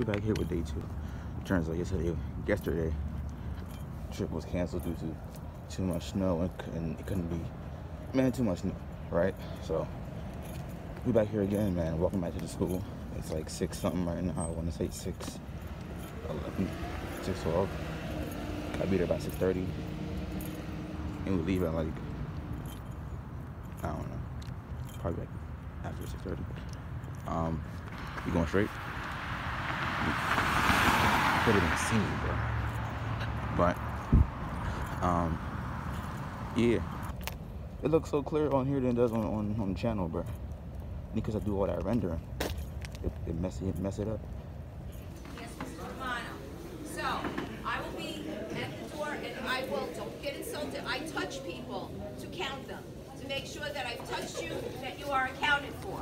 we're back here with day 2. It turns out yesterday, trip was canceled due to too much snow and it couldn't be, man, too much snow, right? So we're back here again, man. Welcome back to the school. It's like 6 something right now. I want to say 6:11, 6:12. I'll be there by 6:30, and we'll leave at like, I don't know, probably like after 6:30. You going straight? You couldn't even see me, bro. But yeah, it looks so clear on here than it does on the channel, bro. Because I do all that rendering, it mess it up. Yes, Mr. Romano. So I will be at the door, and I will, don't get insulted. I touch people to count them, to make sure that I've touched you, that you are accounted for.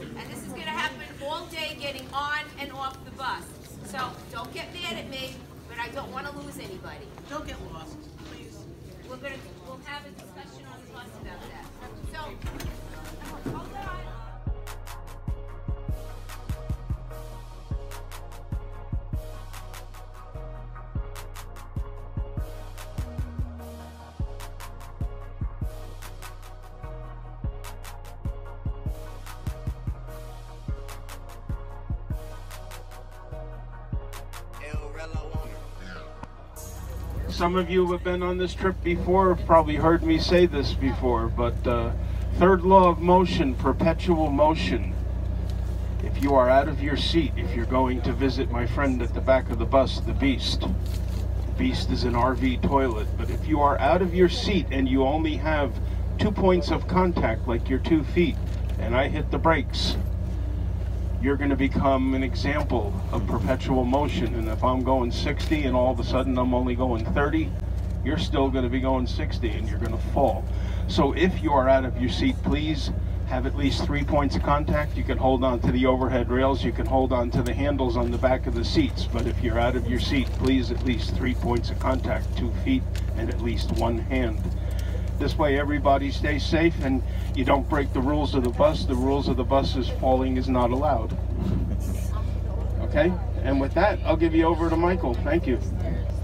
And this is going to happen all day, getting on and off the bus. So don't get mad at me, but I don't want to lose anybody. Don't get lost, please. We'll have a discussion on the bus about that. So hold on. Some of you who have been on this trip before have probably heard me say this before, but third law of motion, perpetual motion. If you are out of your seat, if you're going to visit my friend at the back of the bus, the Beast. The Beast is an RV toilet, but if you are out of your seat and you only have 2 points of contact, like your 2 feet, and I hit the brakes, you're going to become an example of perpetual motion. And if I'm going 60 and all of a sudden I'm only going 30, you're still going to be going 60 and you're going to fall. So if you are out of your seat, please have at least 3 points of contact. You can hold on to the overhead rails, you can hold on to the handles on the back of the seats, but if you're out of your seat, please at least 3 points of contact, 2 feet and at least 1 hand. This way everybody stays safe and you don't break the rules of the bus. The rules of the bus is falling is not allowed. Okay? And with that, I'll give you over to Michael. Thank you.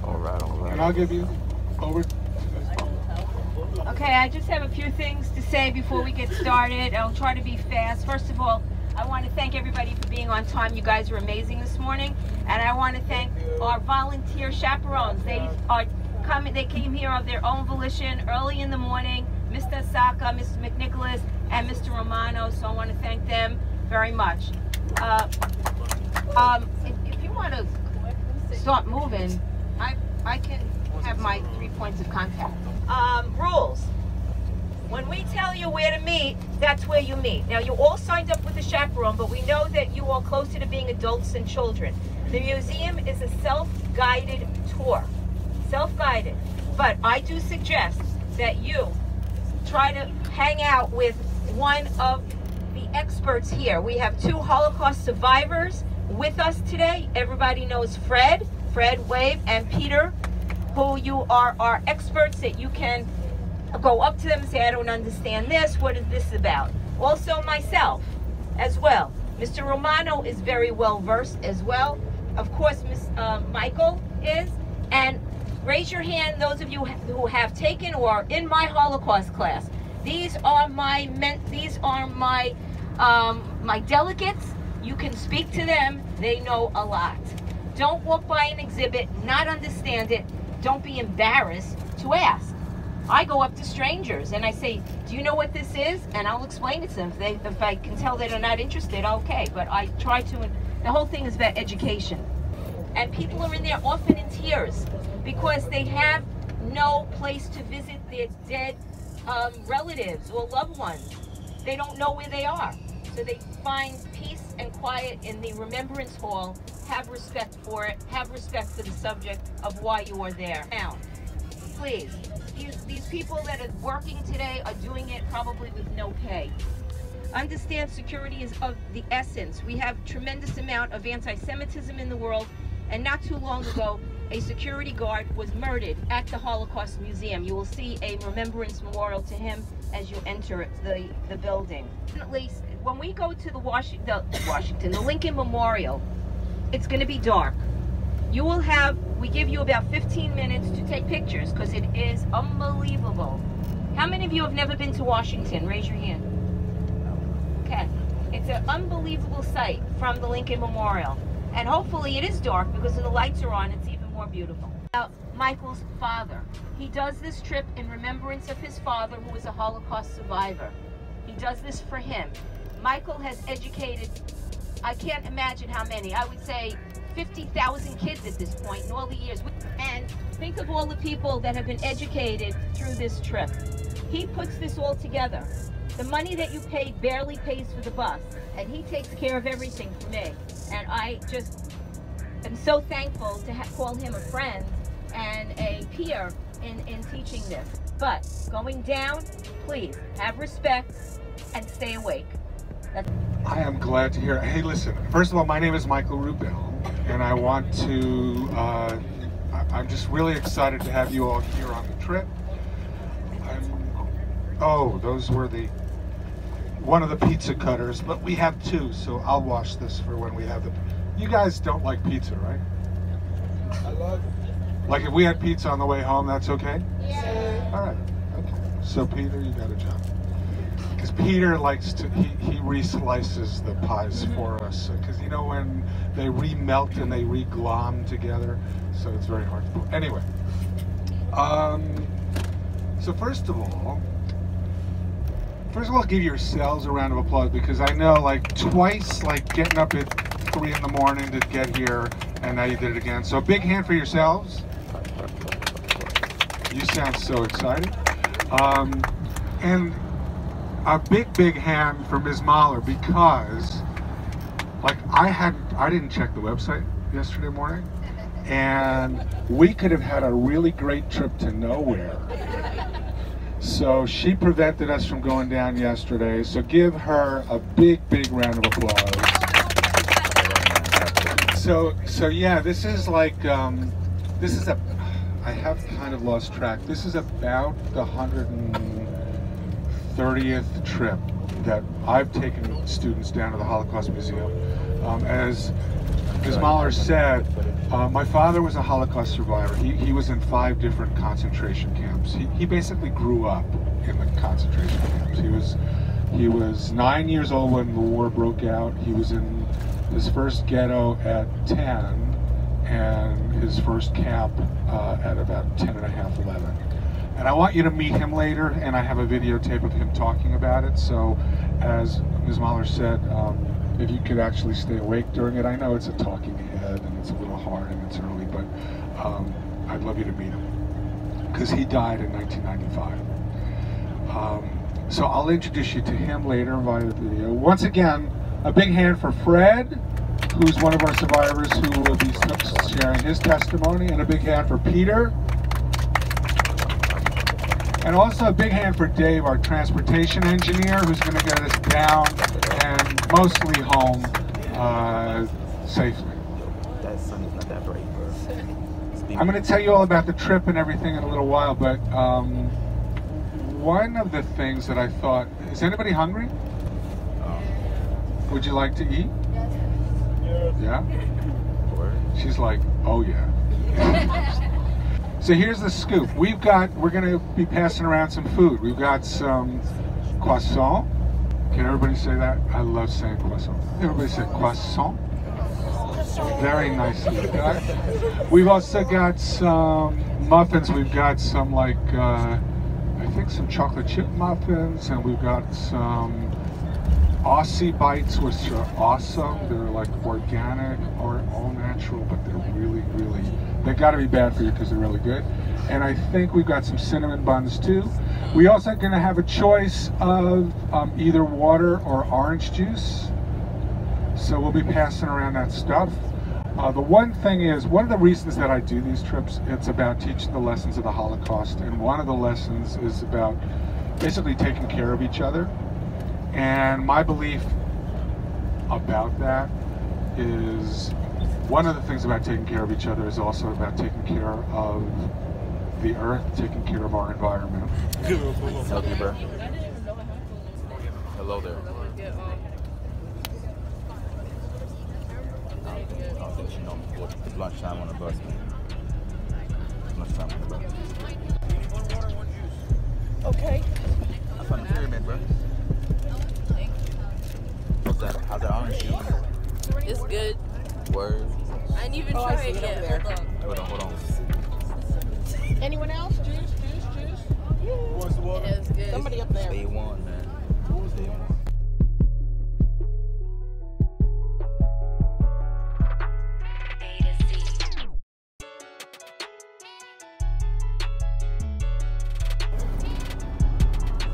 All right. And I'll give you over. Okay, I just have a few things to say before we get started. I'll try to be fast. First of all, I want to thank everybody for being on time. You guys are amazing this morning. And I want to thank our volunteer chaperones. They came here of their own volition early in the morning. Mr. Saka, Mr. McNicholas, and Mr. Romano. So I want to thank them very much. If you want to start moving, I can have my 3 points of contact. Rules. When we tell you where to meet, that's where you meet. Now, you all signed up with a chaperone, but we know that you are closer to being adults and children. The museum is a self-guided tour. Self-guided. But I do suggest that you try to hang out with one of the experts here. We have 2 Holocaust survivors with us today. Everybody knows Fred, Wave, and Peter, who you are our experts that you can go up to them and say, I don't understand this, what is this about? Also myself as well. Mr. Romano is very well versed as well. Of course, Michael is. And raise your hand, those of you who have taken or are in my Holocaust class. These are my my delegates. You can speak to them. They know a lot. Don't walk by an exhibit, not understand it. Don't be embarrassed to ask. I go up to strangers and I say, do you know what this is? And I'll explain it to them. If I can tell that they're not interested, okay. But I try to, the whole thing is about education. And people are in there often in tears because they have no place to visit their dead relatives or loved ones. They don't know where they are. So they find peace and quiet in the Remembrance Hall. Have respect for it. Have respect for the subject of why you are there. Now, please, these people that are working today are doing it probably with no pay. Understand security is of the essence. We have tremendous amount of anti-Semitism in the world, and not too long ago, a security guard was murdered at the Holocaust Museum. You will see a remembrance memorial to him as you enter the building. At least when we go to the Lincoln Memorial, it's going to be dark. You will have, we give you about 15 minutes to take pictures because it is unbelievable. How many of you have never been to Washington? Raise your hand. Okay. It's an unbelievable sight from the Lincoln Memorial. And hopefully it is dark because when the lights are on, it's even more beautiful. Now, Michael's father. He does this trip in remembrance of his father, who was a Holocaust survivor. He does this for him. Michael has educated, I can't imagine how many, I would say 50,000 kids at this point in all the years. And think of all the people that have been educated through this trip. He puts this all together. The money that you pay barely pays for the bus, and he takes care of everything for me. And I just am so thankful to call him a friend and a peer in teaching this. But going down, please have respect and stay awake. I am glad to hear it. Hey, listen, first of all, my name is Michael Rubbel, and I want to, I'm just really excited to have you all here on the trip. Oh, those were one of the pizza cutters, but we have two, so I'll wash this for when we have the, you guys don't like pizza, right? I love it. Like if we had pizza on the way home, that's okay? Yeah. All right, okay. So Peter, you got a job. Because Peter likes to, he re-slices the pies for us. Because you know when they re-melt and they re-glom together, so it's very hard to pull. Anyway, so first of all, give yourselves a round of applause, because I know like twice, like getting up at 3 in the morning to get here, and now you did it again. So a big hand for yourselves. You sound so excited. And a big hand for Ms. Mahler, because like I didn't check the website yesterday morning, and we could have had a really great trip to nowhere. So she prevented us from going down yesterday, so give her a big round of applause. So yeah, this is like, I have kind of lost track. This is about the 130th trip that I've taken students down to the Holocaust Museum. As Ms. Mahler said, my father was a Holocaust survivor. He was in 5 different concentration camps. He basically grew up in the concentration camps. He was 9 years old when the war broke out. He was in his first ghetto at 10, and his first camp at about 10 and a half, 11. And I want you to meet him later, and I have a videotape of him talking about it. So as Ms. Mahler said, if you could actually stay awake during it. I know it's a talking head and it's a little hard and it's early, but I'd love you to meet him, because he died in 1995. So I'll introduce you to him later via the video. Once again, a big hand for Fred, who's one of our survivors who will be sharing his testimony, and a big hand for Peter. And also a big hand for Dave, our transportation engineer, who's going to get us down and mostly home safely. That sun is not that bright, bro. I'm going to tell you all about the trip and everything in a little while, but one of the things that I thought, is anybody hungry? Would you like to eat? Yeah? She's like, oh yeah. So here's the scoop. We're going to be passing around some food. We've got some croissant. Can everybody say that? I love saying croissant. Everybody say croissant. Very nicely done. We've also got some muffins. We've got some like, I think some chocolate chip muffins, and we've got some Aussie bites, which are awesome. They're like organic or all natural, but they're really, they've got to be bad for you because they're really good. And I think we've got some cinnamon buns too. We also are going to have a choice of either water or orange juice. So we'll be passing around that stuff. The one thing is, one of the reasons that I do these trips, it's about teaching the lessons of the Holocaust. And one of the lessons is about basically taking care of each other. And my belief about that is, one of the things about taking care of each other is also about taking care of the earth, taking care of our environment. Hello there. you know, it's lunchtime on the bus, man. Lunchtime on the bus. One water, one juice. Okay. I found a pyramid, bro. How's that orange juice? It's good. Word. I didn't even try it yet. Hold on. Anyone else? Juice? Who wants the water? Yeah, it's good. Somebody up there. Stay one, man. Stay one.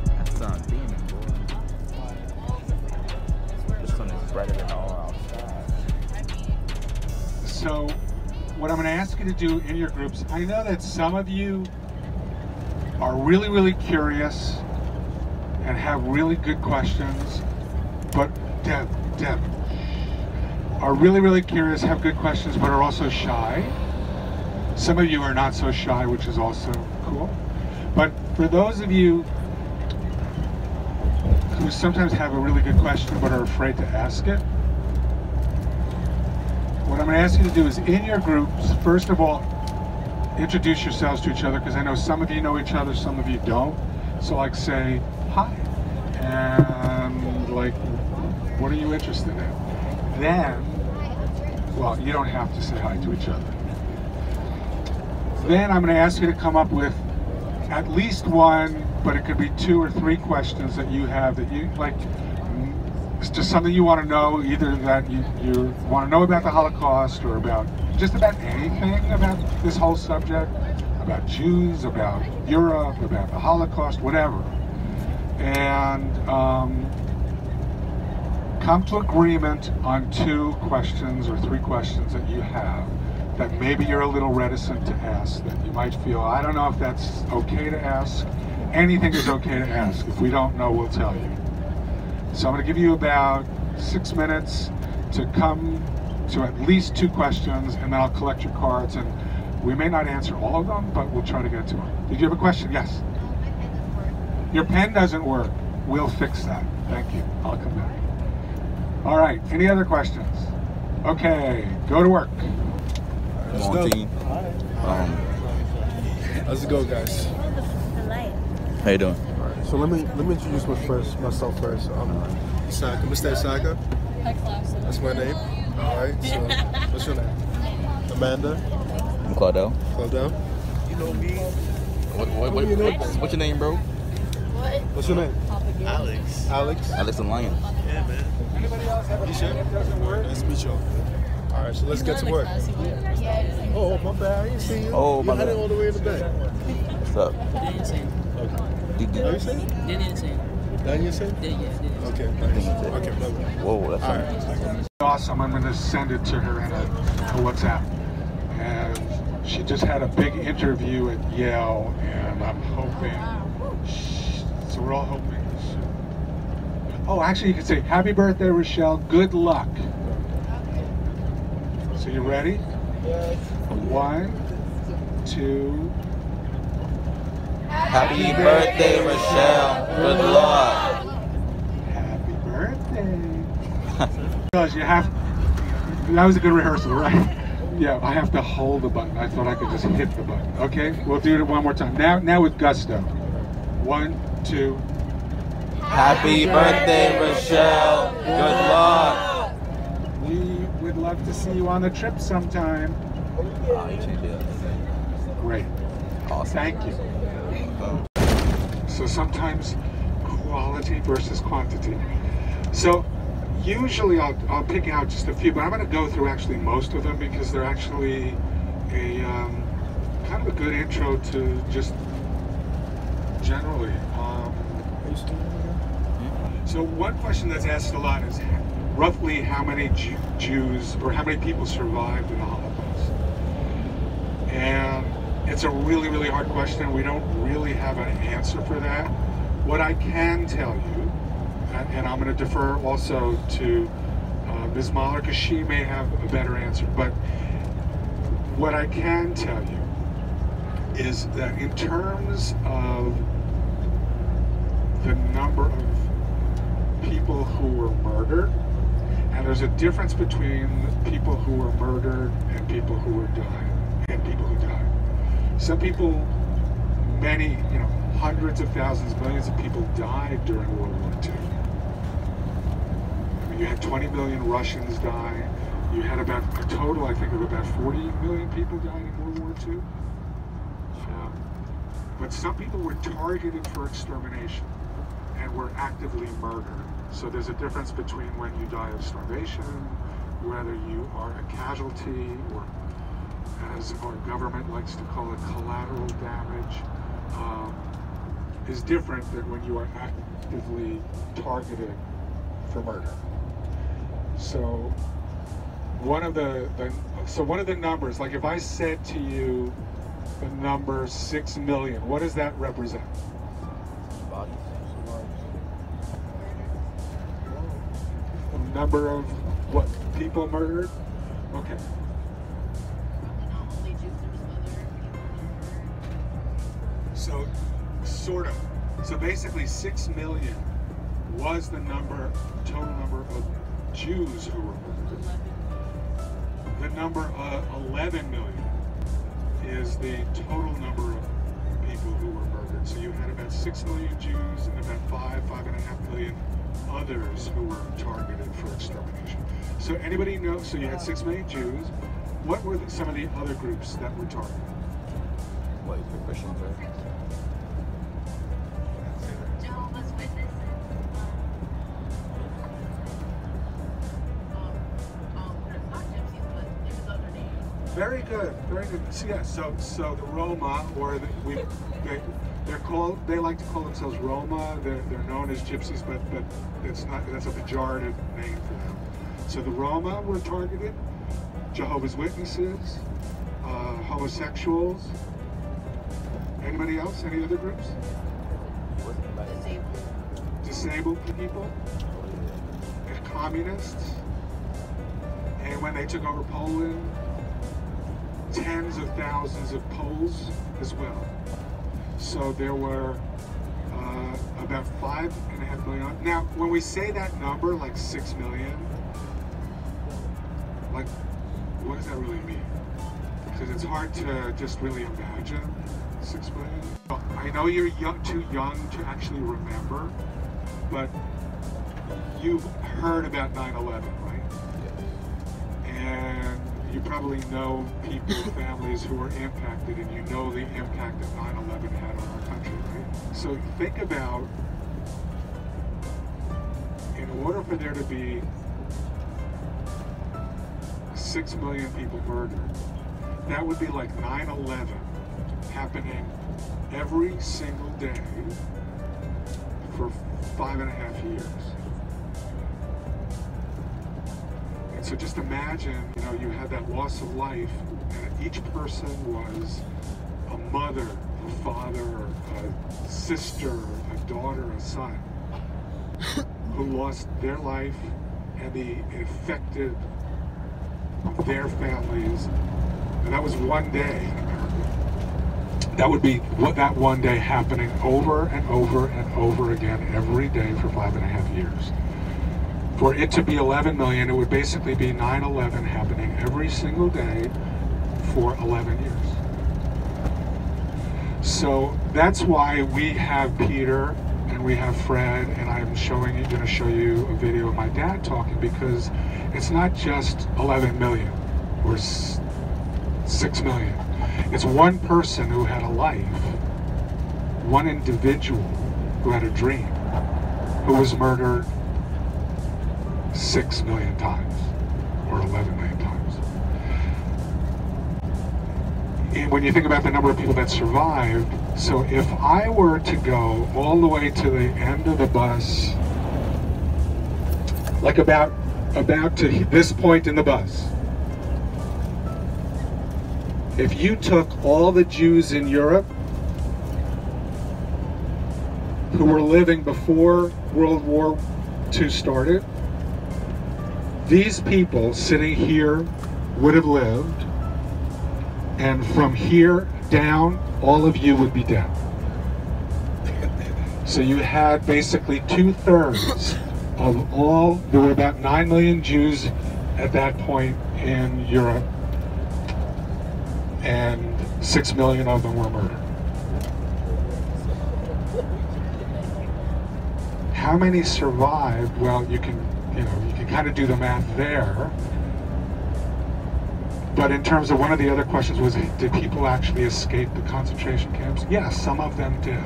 That sun's beaming, boy. The sun is brighter than all outside. So what I'm going to ask you to do in your groups, I know that some of you are really, really curious and have really good questions, but Deb, are really, really curious, have good questions, but are also shy. Some of you are not so shy, which is also cool. But for those of you who sometimes have a really good question but are afraid to ask it, what I'm going to ask you to do is in your groups, first of all, introduce yourselves to each other, because I know some of you know each other, some of you don't. So like say, hi, and like, what are you interested in? Then, well, you don't have to say hi to each other. Then I'm going to ask you to come up with at least one, but it could be 2 or 3 questions that you have that you like. It's just something you want to know, either that you want to know about the Holocaust or about just about anything about this whole subject, about Jews, about Europe, about the Holocaust, whatever. And come to agreement on 2 questions or 3 questions that you have that maybe you're a little reticent to ask, that you might feel, I don't know if that's okay to ask. Anything is okay to ask. If we don't know, we'll tell you. So I'm going to give you about 6 minutes to come to at least 2 questions, and then I'll collect your cards, and we may not answer all of them, but we'll try to get to them. Did you have a question? Yes? Your pen doesn't work. We'll fix that. Thank you. I'll come back. All right. Any other questions? Okay. Go to work. Come on, team. How's it go, guys? How you doing? So let me introduce myself first. Isaka, Mr. Isaka. That's my name. All right. So what's your name? Amanda. I'm Claudel. Claudel. You know me. What's your name, bro? What's your name? Alex. Alex and Lion. Yeah, man. Anybody else have a pen that doesn't work? Nice to meet you. All right, so let's get to work. Oh, my bad. I didn't see you. Oh, my bad. I didn't all the way in the back. What's up? Okay. How you say? Didn't say. Daniel say? Yeah. Okay, nice. Okay, brother. Whoa, that's all right. Awesome. I'm going to send it to her in a WhatsApp. And she just had a big interview at Yale, and I'm hoping, so we're all hoping. Oh, actually, you could say, happy birthday, Rochelle. Good luck. So you ready? 1, 2. Happy birthday, Rochelle. Good luck. Happy birthday. Because you have, that was a good rehearsal, right? Yeah, I have to hold the button. I thought I could just hit the button. Okay, we'll do it one more time. Now with gusto. 1, 2. Happy birthday, Rochelle. Good luck. We would love to see you on the trip sometime. Oh, you changed it. Great. Awesome. Thank you. So sometimes quality versus quantity. So usually I'll pick out just a few, but I'm going to go through actually most of them because they're actually a kind of a good intro to just generally. So one question that's asked a lot is roughly how many Jews or how many people survived in the Holocaust? And it's a really, really hard question. We don't really have an answer for that. What I can tell you, and I'm going to defer also to Ms. Mahler because she may have a better answer, but what I can tell you is that in terms of the number of people who were murdered, and there's a difference between people who were murdered and people who were died, and people who died. Some people, many, you know, hundreds of thousands, millions of people died during World War II. I mean, you had 20 million Russians die. You had about a total, I think, of about 40 million people dying in World War II. But some people were targeted for extermination and were actively murdered. So there's a difference between when you die of starvation, whether you are a casualty, or as our government likes to call it, collateral damage, is different than when you are actively targeted for murder. So one of the numbers, like if I said to you the number 6 million, what does that represent? The number of what? People murdered? Okay. So, sort of. So basically 6 million was the total number of Jews who were murdered. The number 11 million is the total number of people who were murdered. So you had about 6 million Jews and about 5.5 million others who were targeted for extermination. So anybody know, so you had 6 million Jews. What were some of the other groups that were targeted? What, the Christians, right? Jehovah's Witnesses. Not gypsies, but there's other names. Very good, very good. So yeah, so the Roma, or they like to call themselves Roma. They're known as gypsies, but it's not. That's a pejorative name for them. So the Roma were targeted. Jehovah's Witnesses, homosexuals. Anybody else? Any other groups? Disabled people. And communists. And when they took over Poland, tens of thousands of Poles as well. So there were about 5.5 million. Now, when we say that number, like 6 million, like, what does that really mean? Because it's hard to just really imagine 6 million. I know you're too young to actually remember, but you've heard about 9/11, right? And you probably know people, families who were impacted, and you know the impact that 9/11 had on our country, right? So think about, in order for there to be 6 million people murdered, that would be like 9/11 happening every single day for 5.5 years. And so just imagine, you know, you had that loss of life, and each person was a mother, a father, a sister, a daughter, a son, who lost their life, and the affected their families. And that was one day in America. That would be that one day happening over and over and over again every day for 5.5 years. For it to be 11 million, it would basically be 9/11 happening every single day for 11 years. So that's why we have Peter and we have Fred, and I'm going to show you a video of my dad talking, because it's not just 11 million or 6 million. It's one person who had a life, one individual who had a dream, who was murdered 6 million times or 11 million times. And when you think about the number of people that survived, so if I were to go all the way to the end of the bus, like about to this point in the bus, if you took all the Jews in Europe who were living before World War II started, these people sitting here would have lived, and from here down, all of you would be dead. So you had basically 2/3 of all, there were about 9 million Jews at that point in Europe, and 6 million of them were murdered. How many survived? Well, you can kind of do the math there. But in terms of one of the other questions was, did people actually escape the concentration camps? Yes, some of them did.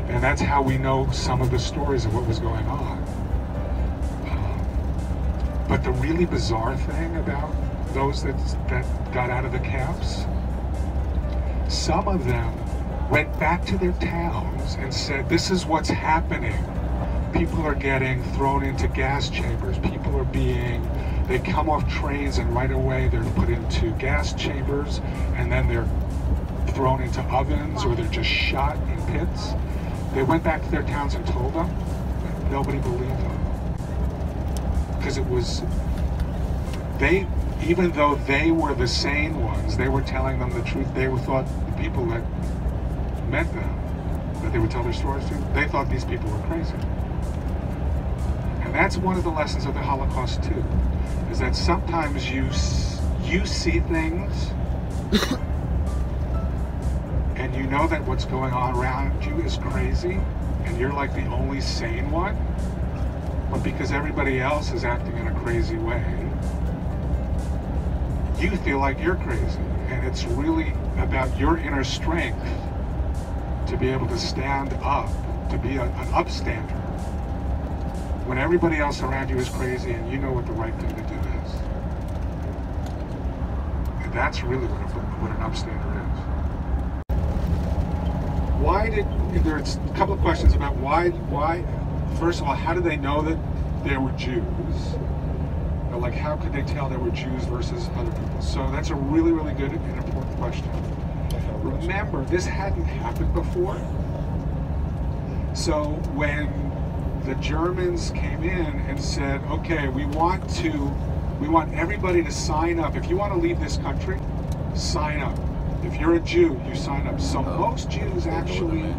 And that's how we know some of the stories of what was going on. But the really bizarre thing about those that got out of the camps, some of them went back to their towns and said, this is what's happening. People are getting thrown into gas chambers. People are they come off trains and right away they're put into gas chambers, and then they're thrown into ovens, or they're just shot in pits. They went back to their towns and told them, but nobody believed them. Because it was, even though they were the sane ones, they were telling them the truth. They thought the people that met them, that they would tell their stories to, they thought these people were crazy. And that's one of the lessons of the Holocaust too, is that sometimes you see things and you know that what's going on around you is crazy, and you're like the only sane one, but because everybody else is acting in a crazy way, you feel like you're crazy. And it's really about your inner strength to be able to stand up, to be an upstander, when everybody else around you is crazy and you know what the right thing to do is. And that's really what an upstander is. There's a couple of questions about why, first of all, how did they know that there were Jews? Like, how could they tell there were Jews versus other people? So that's a really, really good and important question. Remember, this hadn't happened before. So when the Germans came in and said, okay, we want everybody to sign up. If you want to leave this country, sign up. If you're a Jew, you sign up. So most Jews actually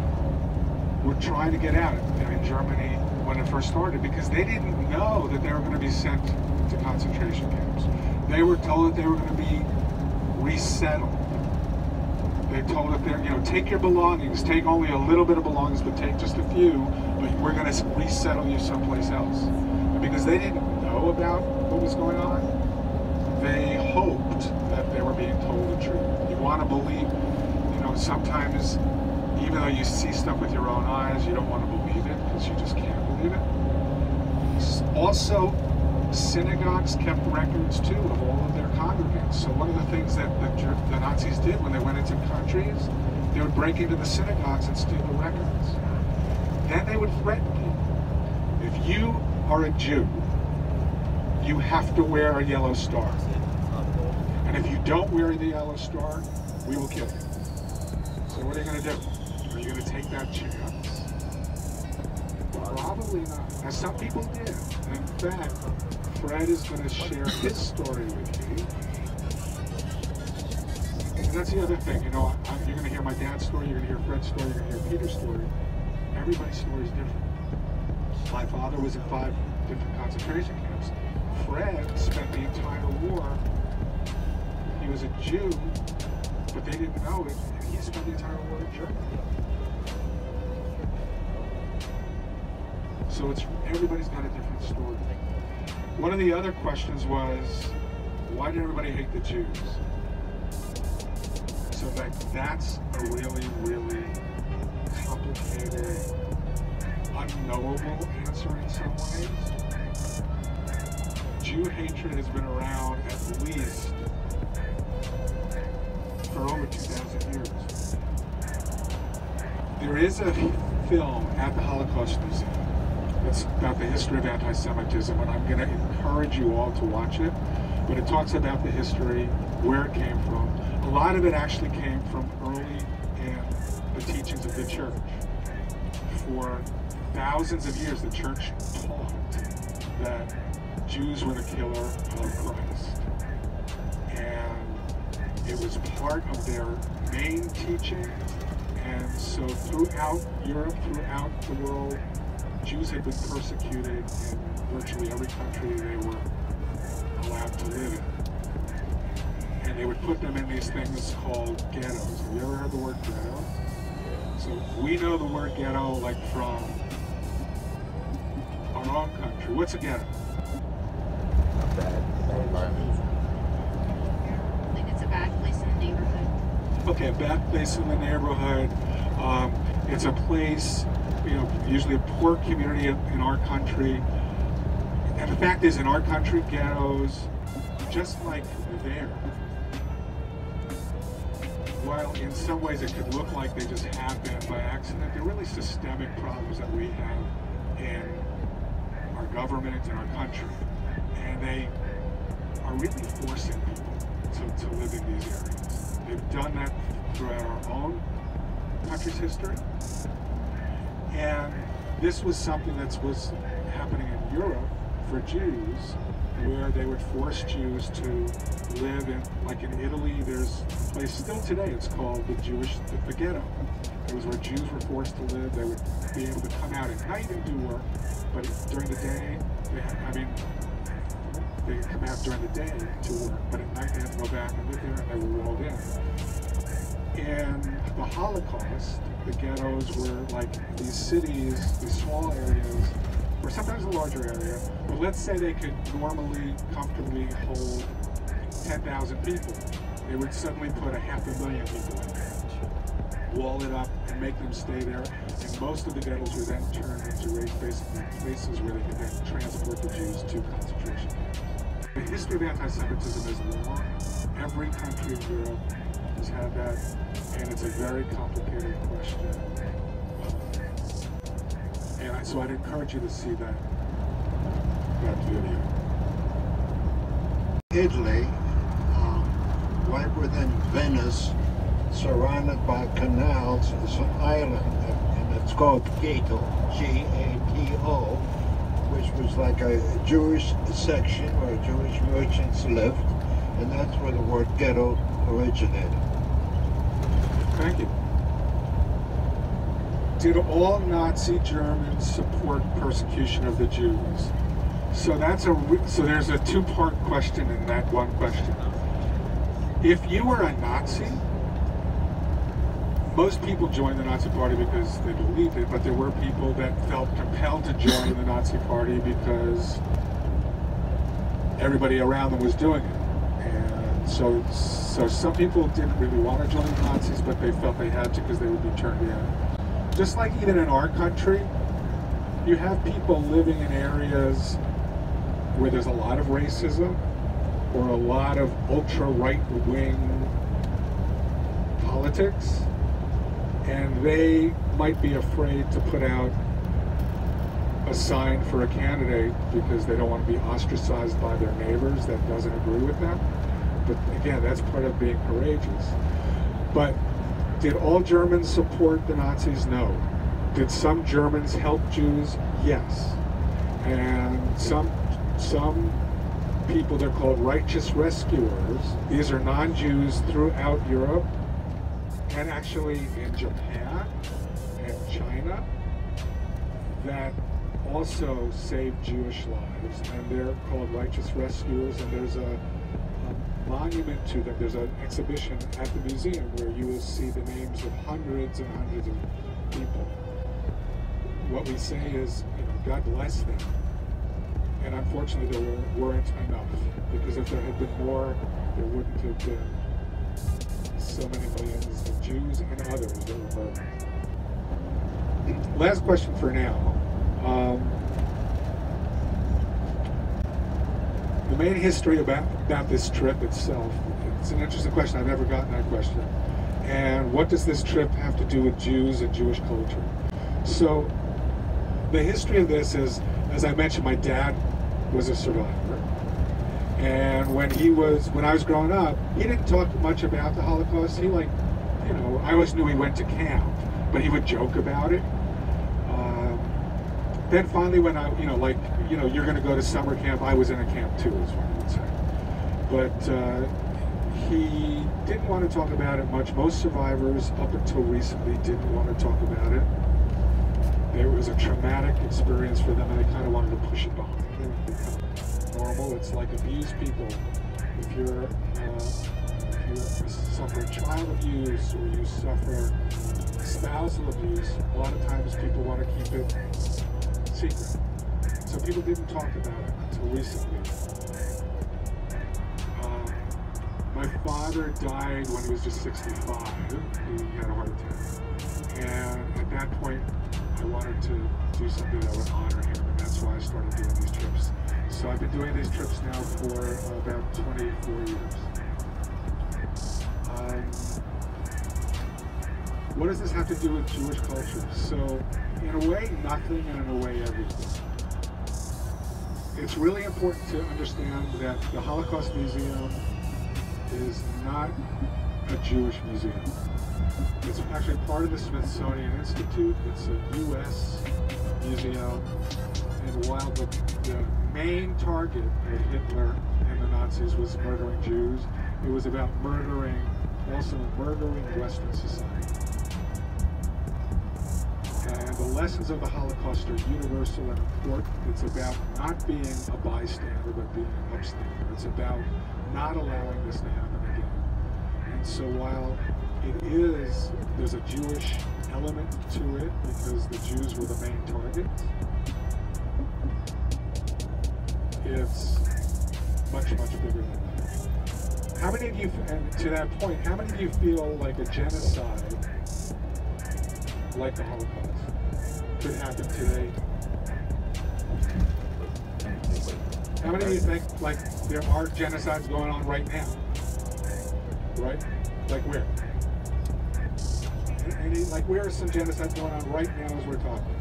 were trying to get out in Germany when it first started, because they didn't know that they were going to be sent to concentration camps. They were told that they were going to be resettled. They told that take your belongings, take only a little bit of belongings, but take just a few, but we're going to resettle you someplace else. And because they didn't know about what was going on, they hoped that they were being told the truth. You want to believe, sometimes even though you see stuff with your own eyes, you don't want to believe it because you just can't believe it. Also, synagogues kept records too of all of their congregants. So one of the things that the Nazis did when they went into countries, they would break into the synagogues and steal the records. Then they would threaten people. If you are a Jew, you have to wear a yellow star. And if you don't wear the yellow star, we will kill you. So what are you going to do? Are you going to take that chance? Probably not. Now, some people did. And in fact, Fred is going to share his story with you. And that's the other thing, you're going to hear my dad's story, you're going to hear Fred's story, you're going to hear Peter's story. Everybody's story is different. My father was in 5 different concentration camps. Fred spent the entire war. He was a Jew, but they didn't know it, and he spent the entire war in Germany. So everybody's got a different story. One of the other questions was, why did everybody hate the Jews? So that's a really, really complicated, unknowable answer in some ways. Jew hatred has been around at least for over 2,000 years. There is a film at the Holocaust Museum that's about the history of anti-Semitism, and I'm going to encourage you all to watch it. But it talks about the history, where it came from. A lot of it actually came from early in the teachings of the church. For thousands of years, the church taught that Jews were the killer of Christ. And it was part of their main teaching. And so throughout Europe, throughout the world, Jews had been persecuted in virtually every country they were allowed to live in. And they would put them in these things called ghettos. Have you ever heard the word ghetto? So we know the word ghetto like from our own country. What's a ghetto? A bad environment. Like it's a bad place in the neighborhood. Okay, a bad place in the neighborhood. It's a place, you know, usually a poor community in our country. And the fact is, in our country, ghettos, just like there, while in some ways it could look like they just happen by accident, they're really systemic problems that we have in our government and our country. And they are really forcing people to live in these areas. They've done that throughout our own country's history. And this was something that was happening in Europe for Jews, where they would force Jews to live in, like in Italy, there's a place still today, it's called the ghetto. It was where Jews were forced to live. They would be able to come out at night and do work, but during the day, they could come out during the day to work, but at night they had to go back and live there, and they were walled in. In the Holocaust, the ghettos were like these cities, these small areas, or sometimes a larger area, but let's say they could normally, comfortably hold 10,000 people. They would suddenly put 500,000 people in there, wall it up, and make them stay there, and most of the ghettos were then turned into race-based places where they could then transport the Jews to concentration camps. The history of anti-Semitism is long. Every country in Europe has had that, and it's a very complicated question. And so I'd encourage you to see that video. Italy, right within Venice, surrounded by canals, is an island, and it's called Gato, G-A-T-O, which was like a Jewish section where Jewish merchants lived, and that's where the word ghetto originated. Thank you. Did all Nazi Germans support persecution of the Jews? So there's a two-part question in that one question. If you were a Nazi, most people joined the Nazi Party because they believed it, but there were people that felt compelled to join the Nazi Party because everybody around them was doing it. And so some people didn't really want to join the Nazis, but they felt they had to because they would be turned in. Just like even in our country, you have people living in areas where there's a lot of racism or a lot of ultra-right-wing politics, and they might be afraid to put out a sign for a candidate because they don't want to be ostracized by their neighbors that doesn't agree with them. But again, that's part of being courageous. But did all Germans support the Nazis? No. Did some Germans help Jews? Yes. And some people, they're called righteous rescuers. These are non-Jews throughout Europe, and actually in Japan and China, that also saved Jewish lives, and they're called righteous rescuers, and there's a monument to them. There's an exhibition at the museum where you will see the names of hundreds and hundreds of people. What we say is, God bless them. And unfortunately, there weren't enough, because if there had been more, there wouldn't have been so many millions of Jews and others that were murdered. Last question for now. The main history about this trip itself, it's an interesting question. I've never gotten that question. And what does this trip have to do with Jews and Jewish culture? So the history of this is, as I mentioned, my dad was a survivor. And when I was growing up, he didn't talk much about the Holocaust. He I always knew he went to camp, but he would joke about it. Then finally when you're going to go to summer camp, I was in a camp too, is what I would say. But he didn't want to talk about it much. Most survivors, up until recently, didn't want to talk about it. there was a traumatic experience for them, and they kind of wanted to push it behind them and become normal. It's like abused people. If you suffer child abuse or you suffer spousal abuse, a lot of times people want to keep it secret. So people didn't talk about it until recently. My father died when he was just 65. He had a heart attack. And at that point, I wanted to do something that would honor him, and that's why I started doing these trips. So I've been doing these trips now for about 24 years. What does this have to do with Jewish culture? So, in a way, nothing, and in a way, everything. It's really important to understand that the Holocaust Museum is not a Jewish museum. It's actually part of the Smithsonian Institute. It's a U.S. museum. And while the main target of Hitler and the Nazis was murdering Jews, it was about also murdering Western society. And the lessons of the Holocaust are universal and important. It's about not being a bystander, but being an upstander. It's about not allowing this to happen again. And so while there's a Jewish element to it, because the Jews were the main target, it's much, much bigger than that. How many of you, and to that point, how many of you feel like a genocide, like the Holocaust, could happen today? How many of you think like there are genocides going on right now? Right? Like where? Like where are some genocides going on right now as we're talking?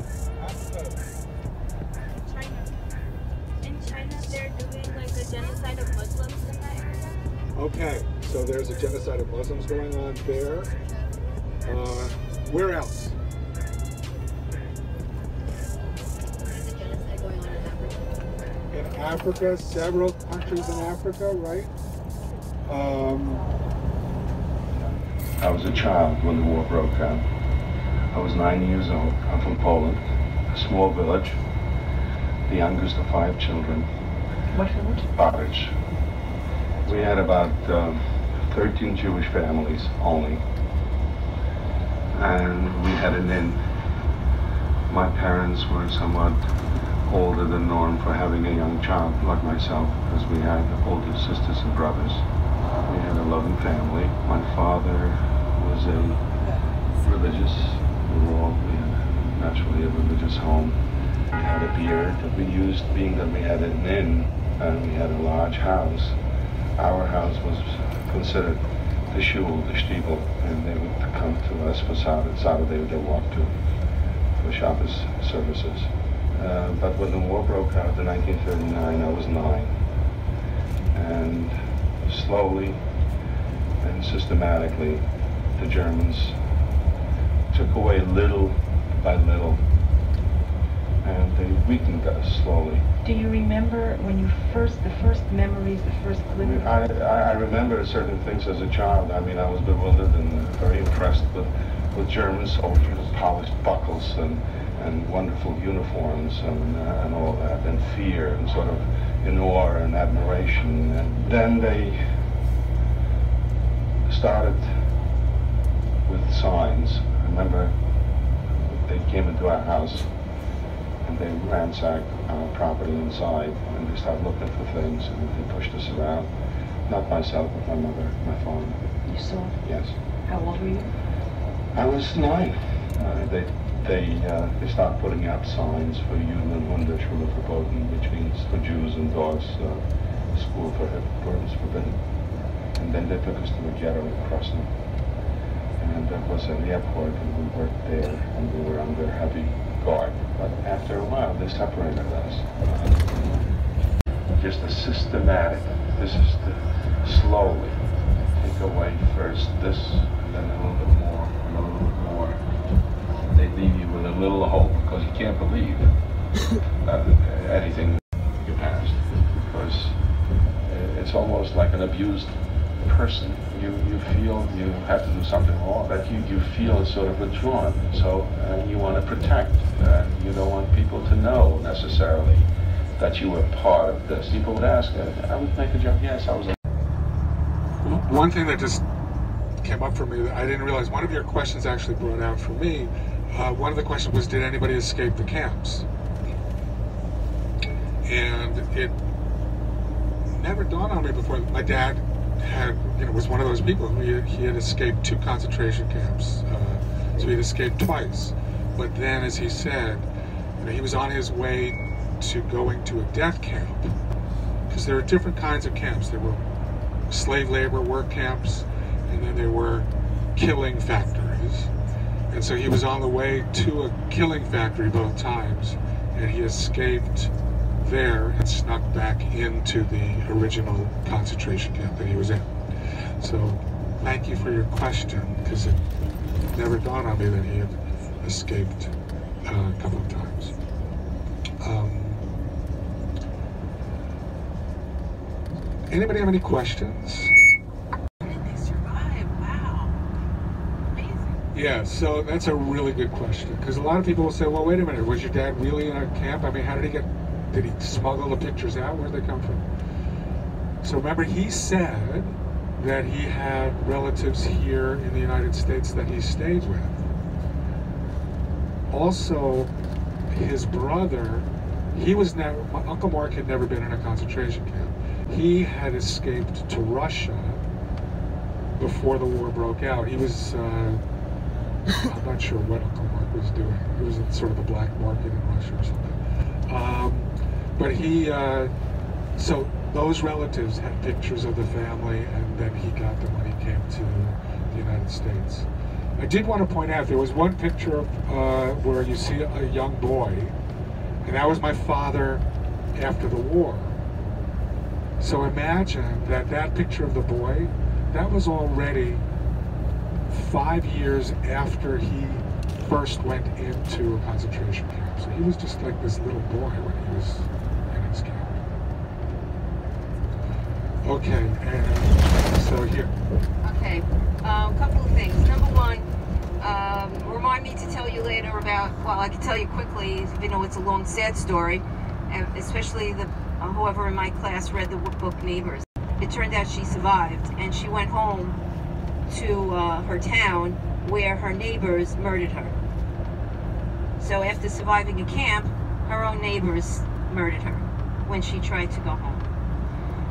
China. In China, they're doing like a genocide of Muslims in that area. Okay, so there's a genocide of Muslims going on there. Where else? There's a genocide going on in Africa. In Africa, several countries in Africa, right? I was a child when the war broke out. I was 9 years old. I'm from Poland, a small village, the youngest of 5 children. What village? Cottage. We had about 13 Jewish families only, and we had an inn. My parents were somewhat older than norm for having a young child like myself, because we had older sisters and brothers. We had a loving family. My father was a religious. We had naturally a religious home. We had a beard that we used, being that we had an inn and we had a large house. Our house was considered the shul, the shtiebel, and they would come to us for Saturday they walked to for Shabbos services. But when the war broke out in 1939, I was 9, and slowly and systematically the Germans took away little by little, and they weakened us slowly. Do you remember when you the first memories, the first glimmers? I remember certain things as a child. I mean, I was bewildered and very impressed with German soldiers, polished buckles and wonderful uniforms and all that, and fear and sort of in awe and admiration. And then they started with signs. I remember they came into our house and they ransacked our property inside, and they started looking for things, and they pushed us around. Not myself, but my mother, my father. You saw? Yes. How old were you? I was 9. They started putting out signs for Juden und Hundeschule verboten, which means for Jews and dogs, school for was forbidden. And then they took us to a ghetto crossing. And that was at the airport, and we worked there, and we were under heavy guard. But after a while, they separated us. Just a systematic, this is the slowly take away first this, and then a little bit more, and a little bit more. They leave you with a little hope, because you can't believe anything in your past, because it's almost like an abused person, you feel you have to do something wrong, that you feel sort of withdrawn. So you want to protect, you don't want people to know necessarily that you were part of this. People would ask, I would make a joke, yes, I was a... One thing that just came up for me that I didn't realize, one of your questions actually brought out for me, one of the questions was, did anybody escape the camps? And it never dawned on me before. My dad had, was one of those people who he had escaped 2 concentration camps, so he had escaped twice. But then, as he said, he was on his way to going to a death camp, because there are different kinds of camps. There were slave labor work camps, and then there were killing factories. And so he was on the way to a killing factory both times, and he escaped there and snuck back into the original concentration camp that he was in. So thank you for your question, because it never dawned on me that he had escaped a couple of times. Anybody have any questions? They survived. Wow. Amazing. Yeah, so that's a really good question, because a lot of people will say, well, wait a minute, was your dad really in a camp? I mean, how did he get, did he smuggle the pictures out? Where'd they come from? So remember, he said that he had relatives here in the United States that he stayed with. Also, his brother, he was never, my Uncle Mark had never been in a concentration camp. He had escaped to Russia before the war broke out. He was, I'm not sure what Uncle Mark was doing. He was in sort of the black market in Russia or something. But he, so those relatives had pictures of the family, and then he got them when he came to the United States. I did want to point out, there was one picture where you see a young boy, and that was my father after the war. So imagine that that picture of the boy, that was already 5 years after he first went into a concentration camp. So he was just like this little boy when he was in his camp. Okay, and so here. Okay, a couple of things. Number one, remind me to tell you later about, well, I can tell you quickly, even though it's a long, sad story, especially the whoever in my class read the book Neighbors. It turned out she survived, and she went home to her town where her neighbors murdered her. So after surviving a camp, her own neighbors murdered her when she tried to go home.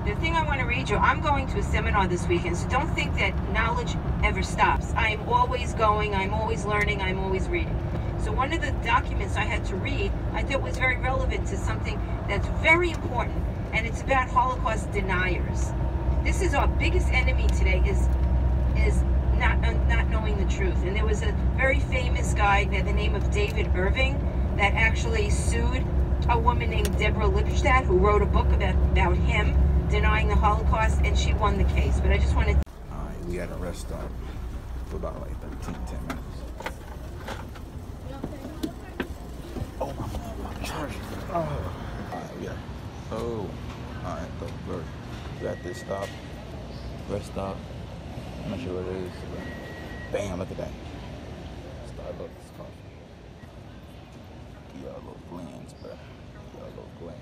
The thing I want to read you, I'm going to a seminar this weekend, so don't think that knowledge ever stops. I'm always going, I'm always learning, I'm always reading. So one of the documents I had to read, I thought was very relevant to something that's very important, and it's about Holocaust deniers. This is our biggest enemy today, is not knowing the truth. And there was a very famous guy by the name of David Irving that actually sued a woman named Deborah Lipstadt, who wrote a book about him denying the Holocaust, and she won the case. But I just wanted to... All right, we got a rest stop for about like 10 minutes. Oh, my charger. Oh. All right, yeah. Oh. All right, go. We got this stop. Rest stop. I'm not sure what it is. But bam, look at that. Starbucks coffee. Give y'all a little glance, bro. Give y'all a little glance.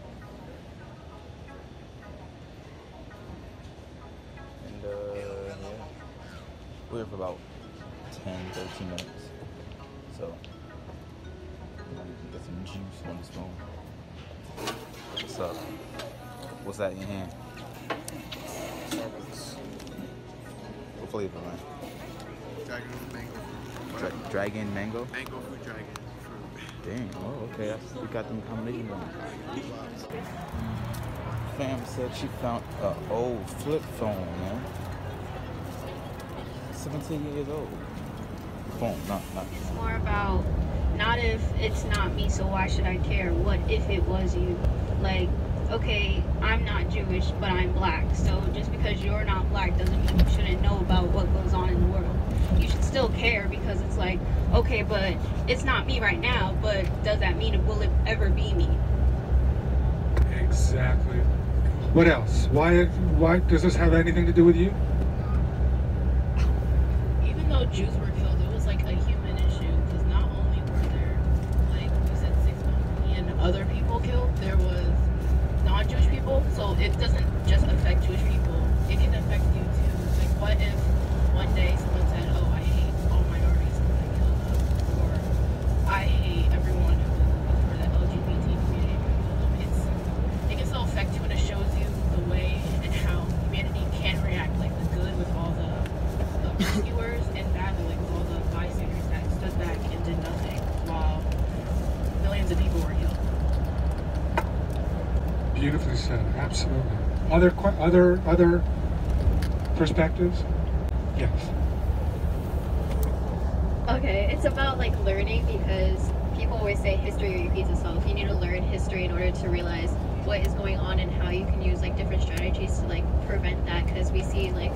And, yeah. We're here for about 10-13 minutes. So, we can get some juice on this phone. What's up? What's that in your hand? Starbucks. What flavor, man? Dragon mango. Dragon mango? Mango fruit dragon fruit. Dang, oh, okay. We got them combination going. Fam said she found an old flip phone, man. 17 years old. Phone, not. It's more about, not if it's not me, so why should I care? What if it was you? Like, okay, I'm not Jewish, but I'm black. So just because you're not black doesn't mean you shouldn't know about what goes on in the world. You should still care, because it's like, okay, but it's not me right now, but does that mean will it ever be me? Exactly. What else? Why does this have anything to do with you? Jews were killed, it was like a human issue, because not only were there, like you said, 6 million other people killed, there was non-Jewish people. So it doesn't just affect Jewish people, it can affect you too. Like, what if one day someone said, oh, I hate all minorities and I kill them, or I hate everyone who is for the LGBT community and I kill them. It can still affect you, and it shows you the way and how humanity can react, like the good with all the rescuers and bad with like all the bystanders that stood back and did nothing while millions of people were killed. Beautifully said. Absolutely. Other perspectives? Yes. Okay, it's about like learning, because people always say history repeats itself. You need to learn history in order to realize what is going on and how you can use like different strategies to like prevent that, because we see like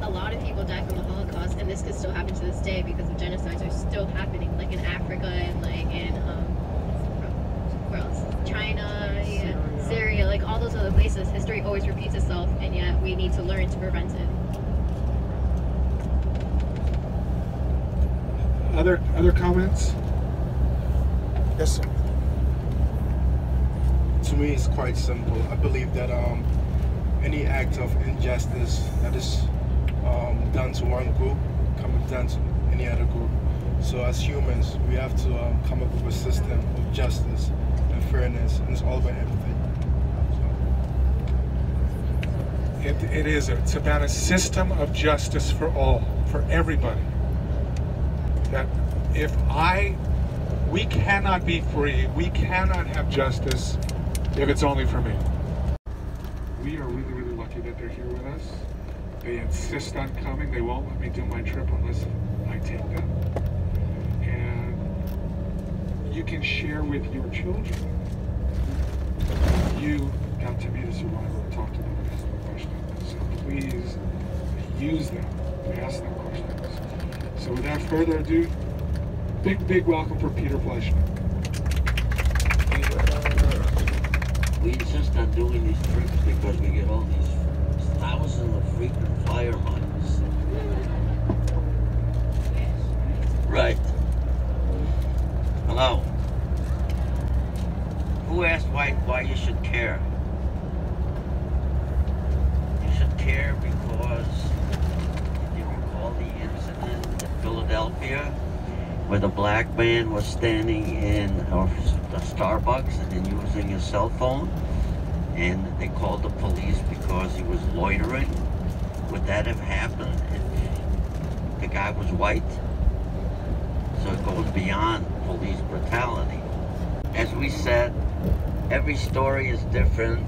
a lot of people die from the Holocaust, and this could still happen to this day because the genocides are still happening, like in Africa and like in where else? China, yeah, Syria, like all those other places. History always repeats itself, and yet we need to learn to prevent it. Other comments? Yes, sir. To me, it's quite simple. I believe that any act of injustice that is done to one group can be done to any other group. So as humans, we have to come up with a system of justice and fairness, and it's all about empathy. So. It's about a system of justice for all, for everybody. That we cannot be free, we cannot have justice if it's only for me. We are really, really lucky that they're here with us. They insist on coming. They won't let me do my trip unless I take them. And you can share with your children. You got to meet a survivor and talk to them and ask them questions. So please use them, ask them questions. So without further ado, big welcome for Peter Fleuihman. We insist on doing these trips because we get all these thousands of frequent flyer miles. Right. Hello. Who asked why you should care? You should care because you recall the incident in Philadelphia where the black man was standing in a Starbucks and using his cell phone, and they called the police because he was loitering. Would that have happened if the guy was white? So it goes beyond police brutality. As we said, every story is different,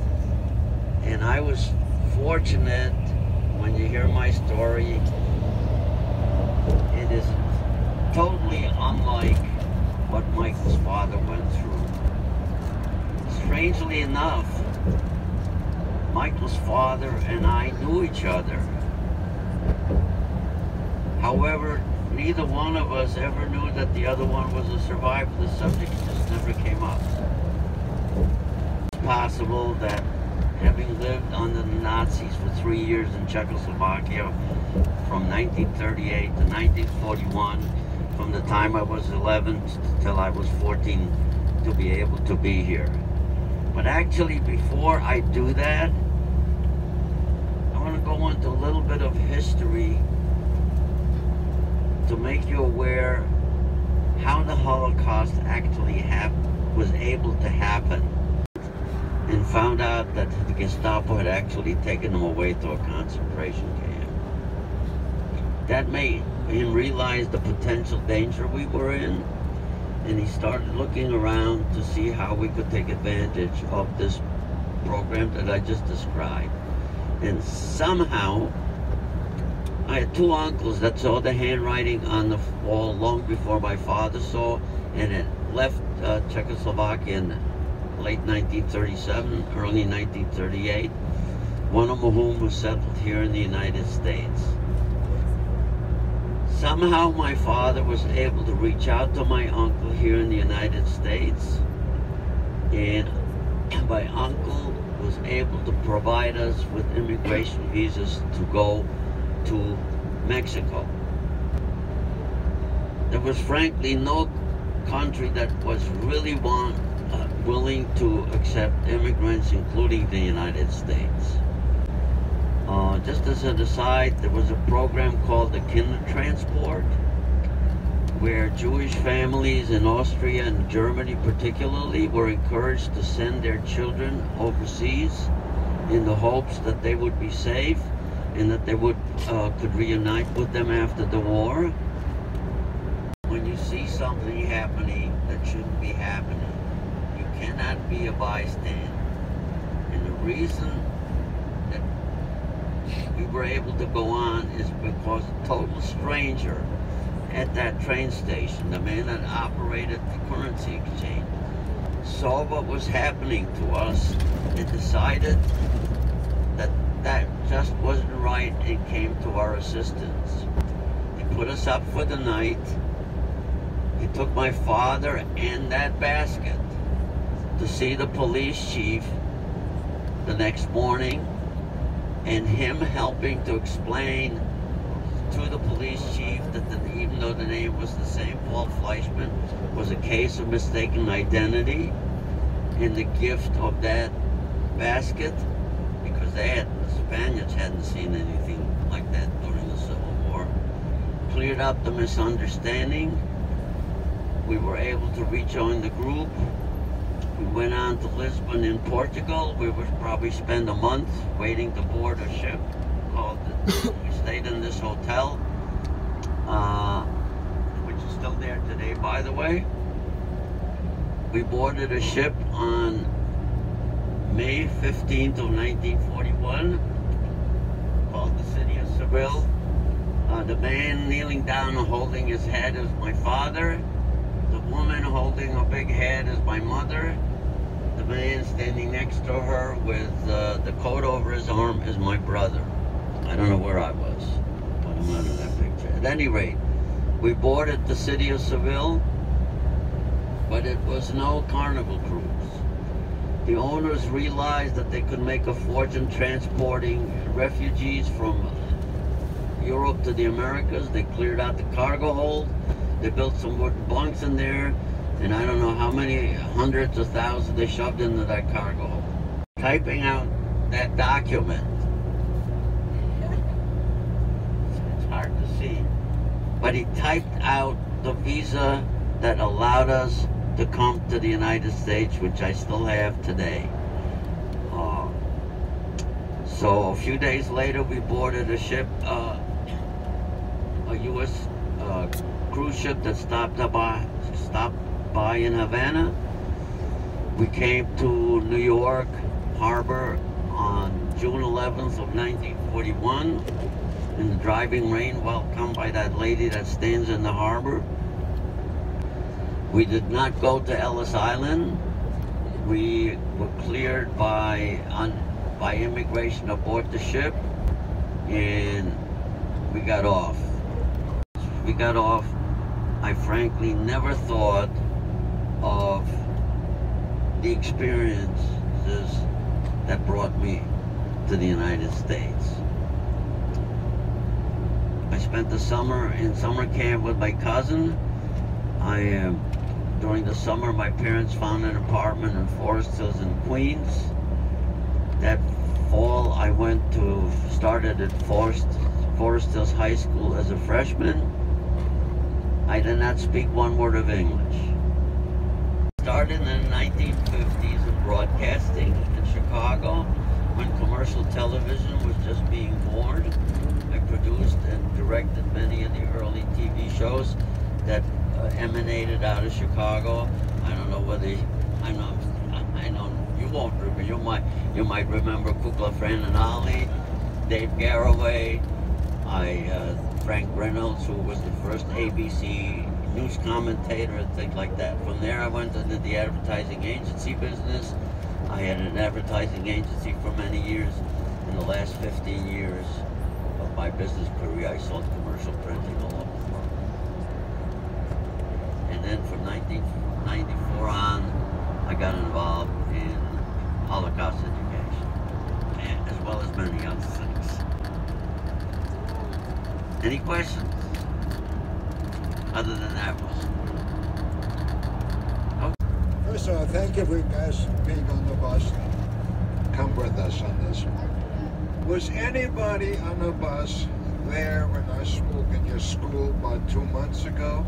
and I was fortunate. When you hear my story, it is totally unlike what Michael's father went through. Strangely enough, Michael's father and I knew each other. However, neither one of us ever knew that the other one was a survivor. The subject just never came up. It's possible that having lived under the Nazis for 3 years in Czechoslovakia from 1938 to 1941, from the time I was 11 till I was 14, to be able to be here. But actually, before I do that, I want to go into a little bit of history to make you aware how the Holocaust actually was able to happen, and found out that the Gestapo had actually taken them away to a concentration camp. That made him realize the potential danger we were in, and he started looking around to see how we could take advantage of this program that I just described. And somehow, I had two uncles that saw the handwriting on the wall long before my father saw, and it left Czechoslovakia in late 1937, early 1938, one of whom was settled here in the United States. Somehow my father was able to reach out to my uncle here in the United States, and my uncle was able to provide us with immigration visas to go to Mexico. there was frankly no country that was really willing to accept immigrants, including the United States. Just as an aside, there was a program called the Kindertransport, where Jewish families in Austria and Germany particularly were encouraged to send their children overseas in the hopes that they would be safe and that they could reunite with them after the war. When you see something happening that shouldn't be happening, you cannot be a bystander. And the reason that we were able to go on is because a total stranger at that train station, the man that operated the currency exchange, saw what was happening to us and decided that that just wasn't right and came to our assistance. He put us up for the night. He took my father and that basket to see the police chief the next morning, and him helping to explain to the police chief that even though the name was the same, Paul Fleuihman, was a case of mistaken identity, and the gift of that basket, because the Spaniards hadn't seen anything like that during the Civil War, cleared up the misunderstanding. We were able to rejoin the group. We went on to Lisbon in Portugal. We would probably spend a month waiting to board a ship we stayed in this hotel, which is still there today, by the way. We boarded a ship on May 15th of 1941 called the City of Seville. The man kneeling down and holding his head is my father. The woman holding a big head is my mother. The man standing next to her with the coat over his arm is my brother. I don't know where I was, but I'm not in that picture. At any rate, we boarded the City of Seville, but it was no carnival cruise. The owners realized that they could make a fortune transporting refugees from Europe to the Americas. They cleared out the cargo hold. They built some wooden bunks in there, and I don't know how many hundreds of thousands they shoved into that cargo hold. Typing out that document, it's hard to see, but he typed out the visa that allowed us to come to the United States, which I still have today. So a few days later, we boarded a ship, a U.S. Cruise ship that stopped by in Havana. We came to New York Harbor on June 11th of 1941 in the driving rain, welcomed by that lady that stands in the harbor. We did not go to Ellis Island. We were cleared by immigration aboard the ship, and we got off. I frankly never thought of the experiences that brought me to the United States. I spent the summer in summer camp with my cousin. During the summer, my parents found an apartment in Forest Hills in Queens. That fall, I started at Forest Hills High School as a freshman. I did not speak one word of English. Started in the 1950s in broadcasting in Chicago when commercial television was just being born. I produced and directed many of the early TV shows that emanated out of Chicago. I don't know whether I know you won't remember. You might remember Kukla, Fran and Ali, Dave Garraway, Frank Reynolds, who was the first ABC news commentator and things like that. From there, I went into the advertising agency business. I had an advertising agency for many years. In the last 15 years of my business career, I sold commercial printing all over the world. And then from 1994 on, I got involved in Holocaust education, as well as many other things. Any questions? other than that was. First of all, thank you for you guys being on the bus. Come with us on this. Was anybody on the bus there when I spoke in your school about 2 months ago?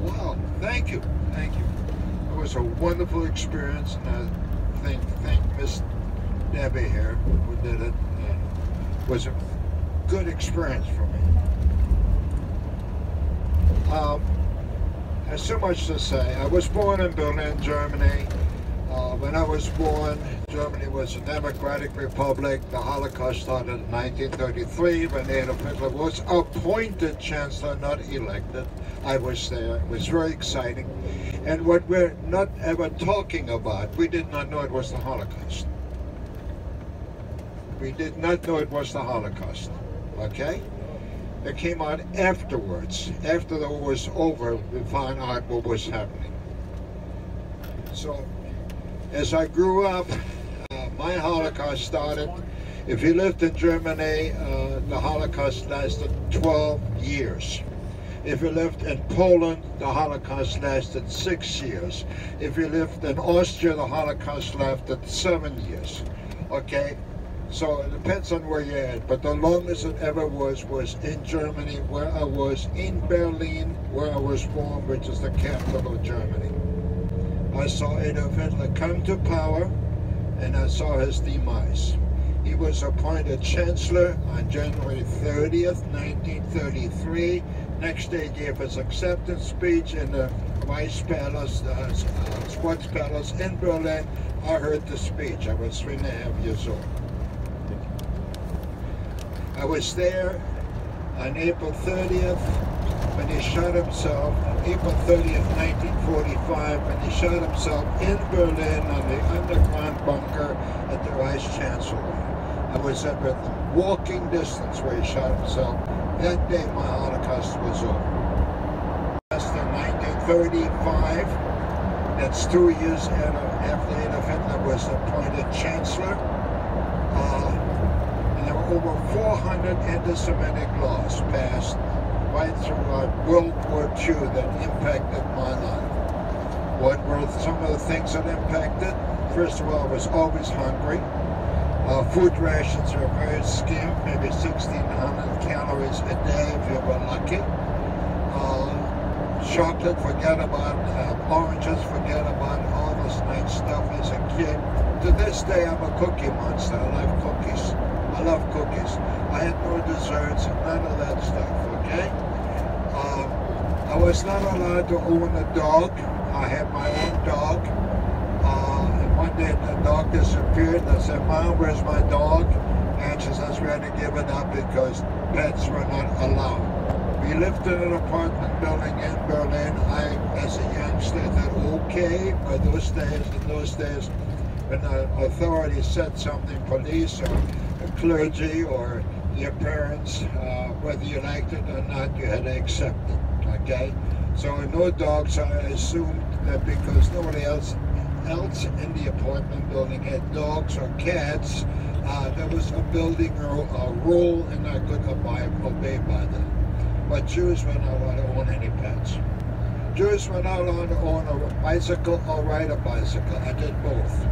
Wow, thank you, thank you. It was a wonderful experience, and I thank Miss Debbie here who did it. It was a good experience for me. There's so much to say. I was born in Berlin, Germany. When I was born, Germany was a democratic republic. The Holocaust started in 1933 when Adolf Hitler was appointed chancellor, not elected. I was there. It was very exciting. And what we're not ever talking about, we did not know it was the Holocaust. We did not know it was the Holocaust, okay? It came out afterwards. After the war was over, we found out what was happening. So, as I grew up, my Holocaust started. If you lived in Germany, the Holocaust lasted 12 years. If you lived in Poland, the Holocaust lasted 6 years. If you lived in Austria, the Holocaust lasted 7 years. Okay? So it depends on where you're at, but the longest it ever was in Germany, where I was, in Berlin, where I was born, which is the capital of Germany. I saw Adolf Hitler come to power, and I saw his demise. He was appointed chancellor on January 30th, 1933. Next day he gave his acceptance speech in the Vice Palace, Sports Palace in Berlin. I heard the speech. I was 3.5 years old. I was there on April 30th when he shot himself, on April 30th, 1945, when he shot himself in Berlin on the underground bunker at the Vice Chancellor. I was at walking distance where he shot himself. That day my Holocaust was over. In 1935, that's 2 years after Adolf Hitler was appointed Chancellor. There were over 400 anti-Semitic laws passed right throughout World War II that impacted my life. What were some of the things that impacted? First of all, I was always hungry. Food rations were very skimp, maybe 1,600 calories a day if you were lucky. Chocolate, forget about it. Oranges, forget about it. All this nice stuff as a kid. To this day, I'm a cookie monster. I like cookies. I love cookies. I had no desserts, none of that stuff, okay? I was not allowed to own a dog. I had my own dog. And one day the dog disappeared. I said, Mom, where's my dog? And she says, we had to give it up because pets were not allowed. We lived in an apartment building in Berlin. I, as a youngster, thought, okay, by those days, when the authorities said something, police or clergy or your parents, whether you liked it or not, you had to accept it, okay? So no dogs. I assumed that because nobody else in the apartment building had dogs or cats, there was a building rule and I could obey by that. But Jews were not allowed to own any pets. Jews were not allowed to own a bicycle or ride a bicycle. I did both,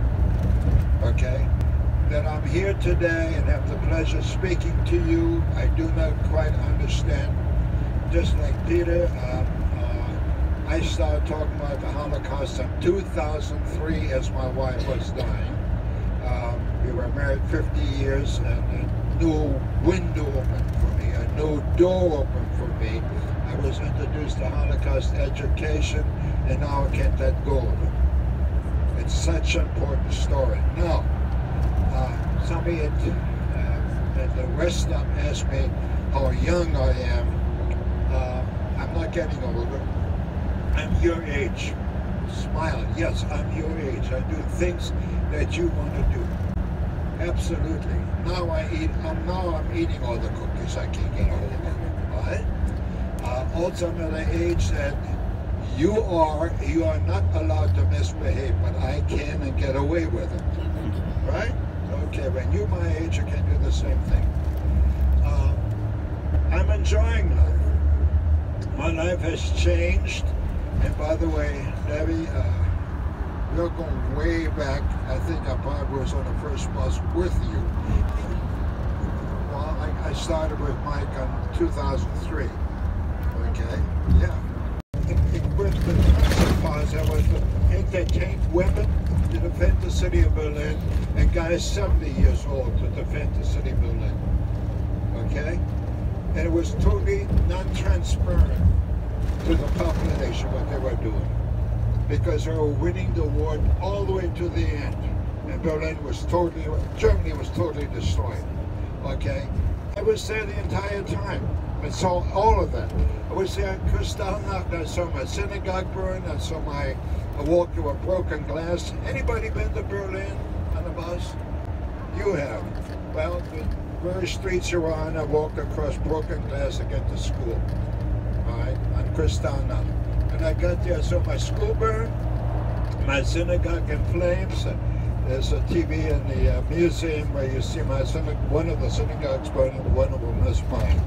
okay? That I'm here today and have the pleasure of speaking to you. I do not quite understand. Just like Peter, I started talking about the Holocaust in 2003 as my wife was dying. We were married 50 years and a new window opened for me, a new door opened for me. I was introduced to Holocaust education and now I can't let go of it. It's such an important story. Now, somebody at the rest stop asked me how young I am. I'm not getting older. I'm your age. Smile. Yes, I'm your age. I do things that you want to do. Absolutely. Now I'm eating all the cookies I can get hold of. All right? Also, I'm at an age that you are not allowed to misbehave, but I can and get away with it. Right? Okay, when you're my age, you can do the same thing. I'm enjoying life. My life has changed. And by the way, Debbie, we're going way back. I think I probably was on the first bus with you. Well, I started with Mike in 2003. Okay, yeah. Equipment supplies. I was to entertain women to defend the city of Berlin, and guys 70 years old to defend the city of Berlin. Okay? And it was totally non-transparent to the population what they were doing, because they were winning the war all the way to the end, and Berlin was totally, Germany was totally destroyed. Okay? I was there the entire time. I saw all of that. I was there at Kristallnacht. I saw my synagogue burn. I walked through a broken glass. Anybody been to Berlin on a bus? You have. Well, the very streets you're on, I walked across broken glass to get to school. All right, on Kristallnacht. And I got there, I saw my school burn, my synagogue in flames. There's a TV in the museum where you see my one of the synagogues burning, one of them is mine.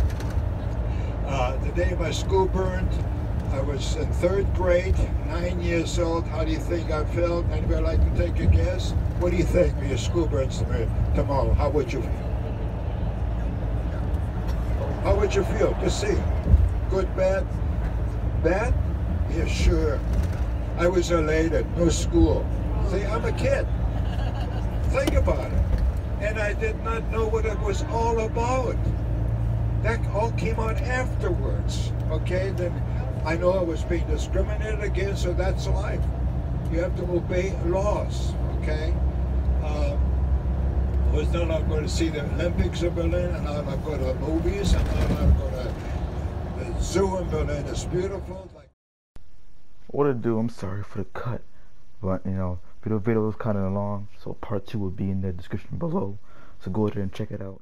The day my school burned, I was in 3rd grade, 9 years old. How do you think I felt? Anybody like to take a guess? What do you think when your school burns tomorrow? How would you feel? How would you feel? Just see. Good, bad? Bad? Yeah, sure. I was elated. No school. See, I'm a kid. Think about it. And I did not know what it was all about. That all came out afterwards. Okay, then I know I was being discriminated against, so that's life. You have to obey laws, okay? I was not allowed to go to see the Olympics in Berlin, and I'm not allowed to go to the movies, I'm not allowed to go to the zoo in Berlin. It's beautiful. What to do, I'm sorry for the cut, but you know, the video was kind of long, so part 2 will be in the description below, so go there and check it out.